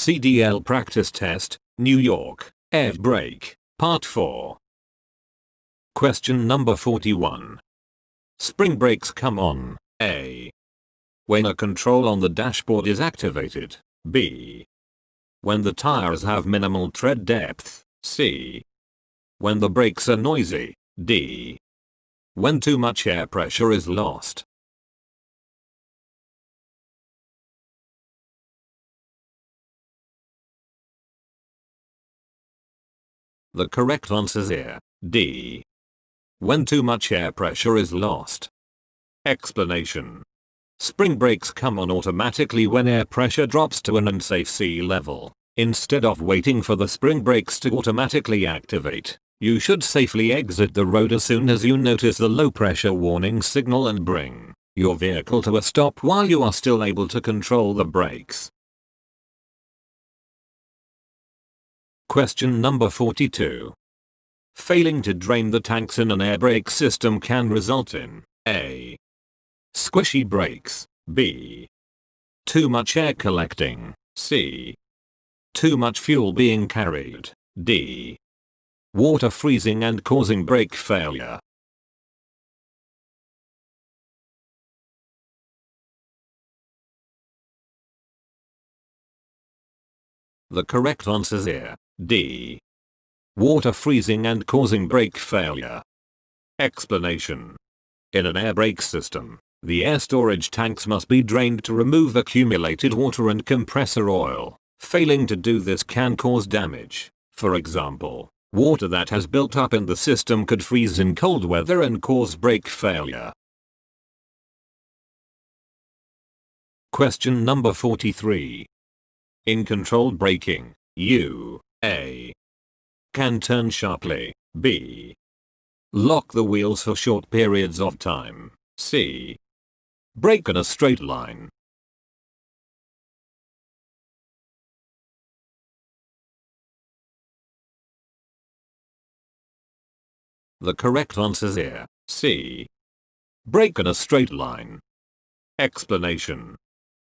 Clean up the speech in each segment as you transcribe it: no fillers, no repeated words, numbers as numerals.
CDL Practice Test, New York, Air Brake, Part 4. Question number 41. Spring brakes come on, A. when a control on the dashboard is activated, B. when the tires have minimal tread depth, C. when the brakes are noisy, D. when too much air pressure is lost. The correct answer is here, D. when too much air pressure is lost. Explanation. Spring brakes come on automatically when air pressure drops to an unsafe sea level. Instead of waiting for the spring brakes to automatically activate, you should safely exit the road as soon as you notice the low pressure warning signal and bring your vehicle to a stop while you are still able to control the brakes. Question number 42. Failing to drain the tanks in an air brake system can result in A. squishy brakes, B. too much air collecting, C. too much fuel being carried, D. water freezing and causing brake failure. The correct answer is here, D. water freezing and causing brake failure. Explanation. In an air brake system, the air storage tanks must be drained to remove accumulated water and compressor oil. Failing to do this can cause damage. For example, water that has built up in the system could freeze in cold weather and cause brake failure. Question number 43. In controlled braking, you A. can turn sharply, B. lock the wheels for short periods of time, C. brake in a straight line. The correct answer is here, C. brake in a straight line. Explanation.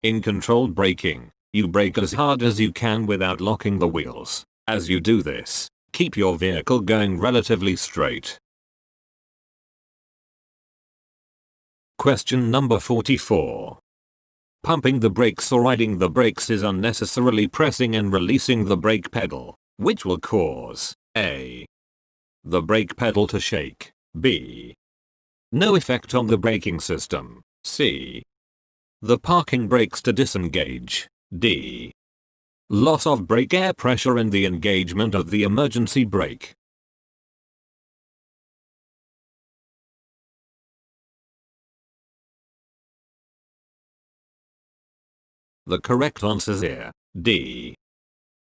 In controlled braking, you brake as hard as you can without locking the wheels. As you do this, keep your vehicle going relatively straight. Question number 44. Pumping the brakes or riding the brakes is unnecessarily pressing and releasing the brake pedal, which will cause A. the brake pedal to shake, B. no effect on the braking system, C. the parking brakes to disengage, D. loss of brake air pressure in the engagement of the emergency brake. The correct answer is here, D.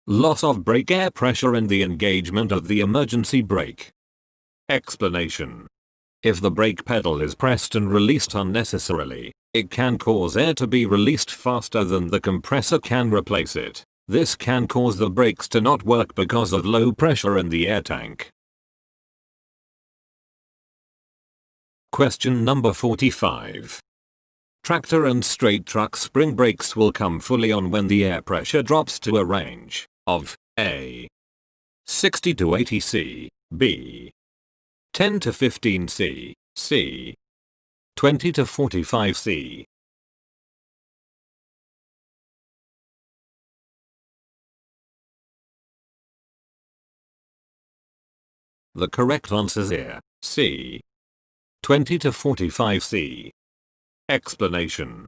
loss of brake air pressure in the engagement of the emergency brake. Explanation. If the brake pedal is pressed and released unnecessarily, it can cause air to be released faster than the compressor can replace it. This can cause the brakes to not work because of low pressure in the air tank. Question number 45. Tractor and straight truck spring brakes will come fully on when the air pressure drops to a range of A. 60 to 80 C, B. 10 to 15 C, C. 20 to 45 C. The correct answer is here, C. 20 to 45 C. Explanation.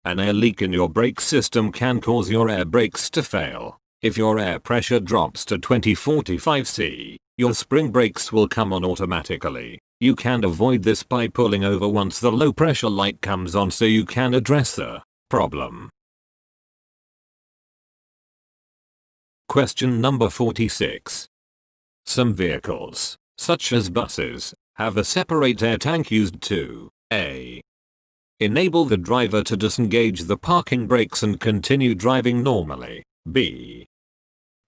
An air leak in your brake system can cause your air brakes to fail. If your air pressure drops to 20-45 C, your spring brakes will come on automatically. You can avoid this by pulling over once the low pressure light comes on so you can address the problem. Question number 46. Some vehicles, such as buses, have a separate air tank used to A. enable the driver to disengage the parking brakes and continue driving normally, B.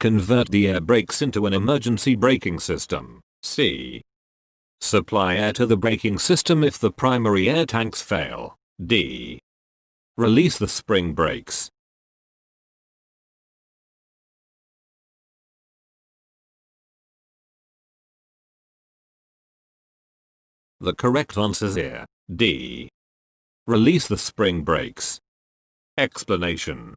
convert the air brakes into an emergency braking system, C. supply air to the braking system if the primary air tanks fail, D. release the spring brakes. The correct answer is here. D. Release the spring brakes. Explanation.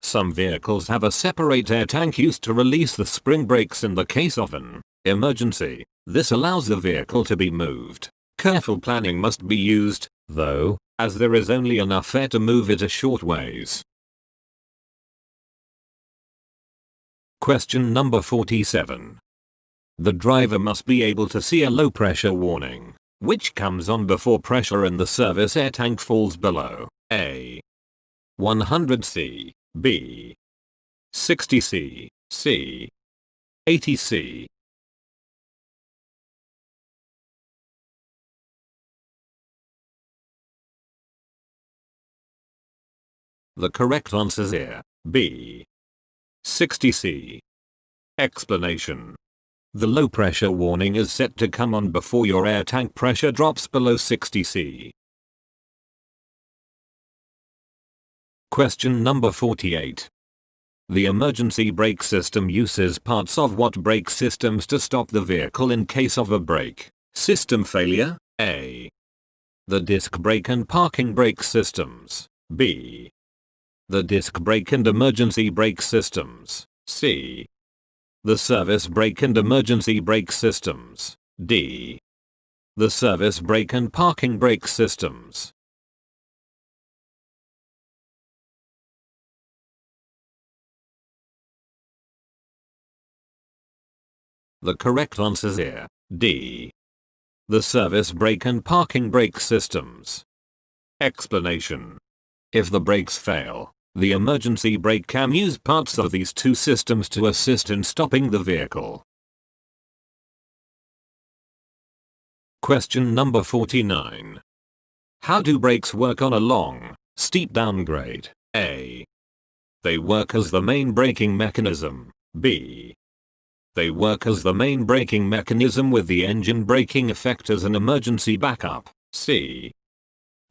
Some vehicles have a separate air tank used to release the spring brakes in the case of an emergency. This allows the vehicle to be moved. Careful planning must be used, though, as there is only enough air to move it a short ways. Question number 47. The driver must be able to see a low pressure warning, which comes on before pressure in the service air tank falls below A. 100C, B. 60C, C. 80C. The correct answer is here. B. 60C. Explanation. The low pressure warning is set to come on before your air tank pressure drops below 60C. Question number 48. The emergency brake system uses parts of what brake systems to stop the vehicle in case of a brake system failure? A. The disc brake and parking brake systems. B. The disc brake and emergency brake systems. C. The service brake and emergency brake systems. D. The service brake and parking brake systems. The correct answer is here. D. The service brake and parking brake systems. Explanation. If the brakes fail, the emergency brake can use parts of these two systems to assist in stopping the vehicle. Question number 49. How do brakes work on a long, steep downgrade? A. They work as the main braking mechanism. B. They work as the main braking mechanism with the engine braking effect as an emergency backup. C.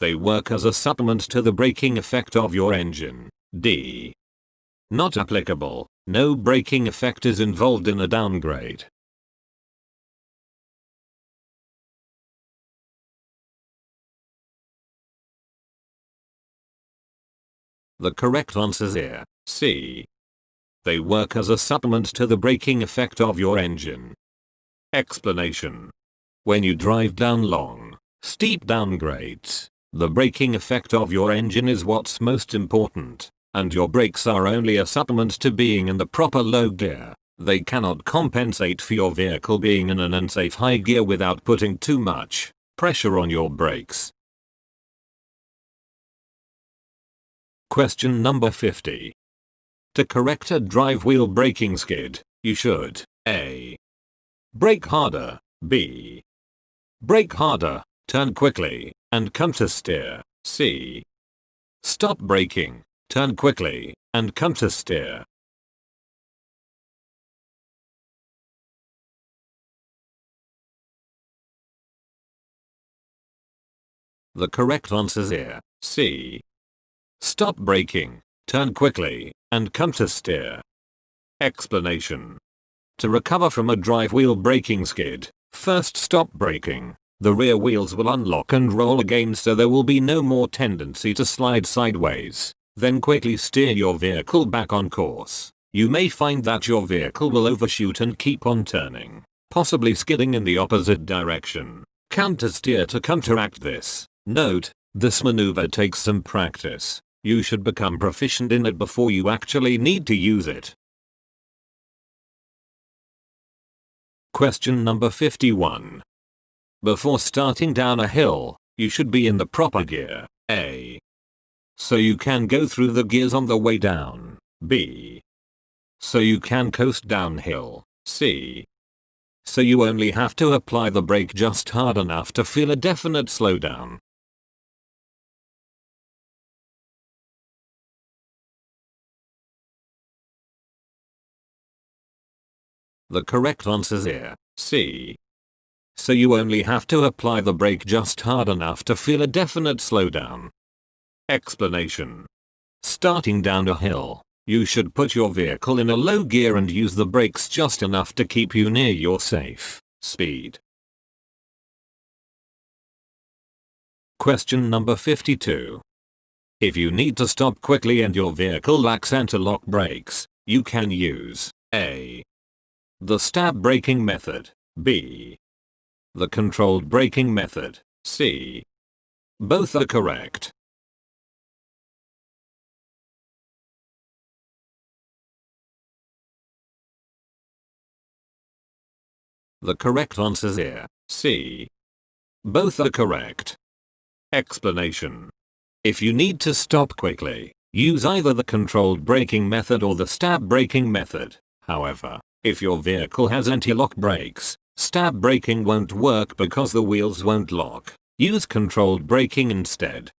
They work as a supplement to the braking effect of your engine. D. Not applicable. No braking effect is involved in a downgrade. The correct answer is here. C. They work as a supplement to the braking effect of your engine. Explanation. When you drive down long, steep downgrades, the braking effect of your engine is what's most important, and your brakes are only a supplement to being in the proper low gear. They cannot compensate for your vehicle being in an unsafe high gear without putting too much pressure on your brakes. Question number 50. To correct a drive wheel braking skid, you should A. Brake harder. B. Brake harder, turn quickly, and come to steer. C. Stop braking, turn quickly, and come to steer. The correct answer is here. C. Stop braking, turn quickly, and come to steer. Explanation. To recover from a drive wheel braking skid, first stop braking. The rear wheels will unlock and roll again so there will be no more tendency to slide sideways. Then quickly steer your vehicle back on course. You may find that your vehicle will overshoot and keep on turning, possibly skidding in the opposite direction. Counter steer to counteract this. Note, this maneuver takes some practice. You should become proficient in it before you actually need to use it. Question number 51. Before starting down a hill, you should be in the proper gear. A. So you can go through the gears on the way down. B. So you can coast downhill. C. So you only have to apply the brake just hard enough to feel a definite slowdown. The correct answer is here. C. So you only have to apply the brake just hard enough to feel a definite slowdown. Explanation. Starting down a hill, you should put your vehicle in a low gear and use the brakes just enough to keep you near your safe speed. Question number 52. If you need to stop quickly and your vehicle lacks anti-lock brakes, you can use A. the stab braking method, B. the controlled braking method, C. both are correct. The correct answer is here, C. both are correct. Explanation. If you need to stop quickly, use either the controlled braking method or the stab braking method. However, if your vehicle has anti-lock brakes, stab braking won't work because the wheels won't lock. Use controlled braking instead.